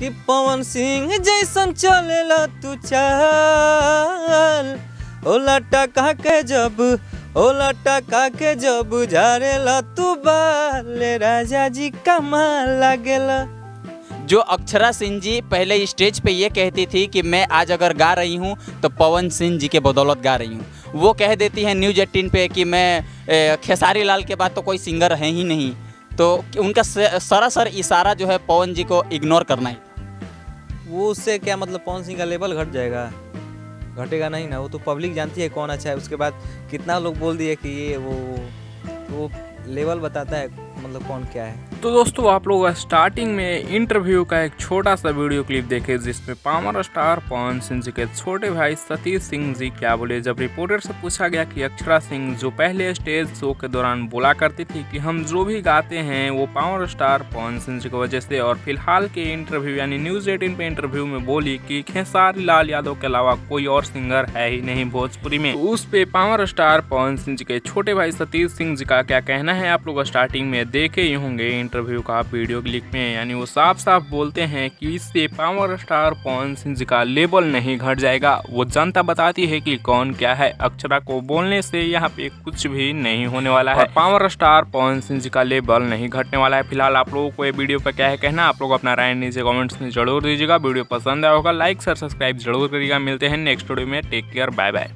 कि पवन सिंह जैसन चलेला तू चाल, ओला टका के जब झारेला तू बाल, राजा जी कमाल लागेला। जो अक्षरा सिंह जी पहले स्टेज पे ये कहती थी कि मैं आज अगर गा रही हूँ तो पवन सिंह जी के बदौलत गा रही हूँ। वो कह देती हैं न्यूज़ 18 पे कि मैं खेसारी लाल के बाद तो कोई सिंगर है ही नहीं। तो उनका सरासर इशारा जो है पवन जी को इग्नोर करना ही। वो उससे क्या मतलब, पवन सिंह का लेवल घट जाएगा? घटेगा नहीं ना। वो तो पब्लिक जानती है कौन अच्छा है। उसके बाद कितना लोग बोल दिए कि ये वो लेवल बताता है मतलब कौन क्या है। तो दोस्तों आप लोग स्टार्टिंग में इंटरव्यू का एक छोटा सा वीडियो क्लिप देखे जिसमें पावर स्टार पवन सिंह जी के छोटे भाई सतीश सिंह जी क्या बोले जब रिपोर्टर से पूछा गया कि अक्षरा सिंह जो पहले स्टेज शो के दौरान बोला करती थी कि हम जो भी गाते हैं वो पावर स्टार पवन सिंह जी की वजह से, और फिलहाल के इंटरव्यू यानी न्यूज़ 18 पे इंटरव्यू में बोली कि खेसारी लाल यादव के अलावा कोई और सिंगर है ही नहीं भोजपुरी में। तो उस पे पावर स्टार पवन सिंह जी के छोटे भाई सतीश सिंह जी का क्या कहना है आप लोग स्टार्टिंग में देखे ही होंगे इंटरव्यू का वीडियो क्लिप में। यानी वो साफ साफ बोलते हैं कि इससे पावर स्टार पवन सिंह जी का लेवल नहीं घट जाएगा। वो जनता बताती है कि कौन क्या है। अक्षरा को बोलने से यहाँ पे कुछ भी नहीं होने वाला है। पावर स्टार पवन सिंह जी का लेवल नहीं घटने वाला है। फिलहाल आप लोगों को ये वीडियो पर क्या है कहना, आप लोग अपना राय नीचे कमेंट्स में जरूर दीजिएगा। वीडियो पसंद आया होगा लाइक शेयर सब्सक्राइब जरूर करिएगा। मिलते हैं नेक्स्ट वीडियो में। Take care, bye bye.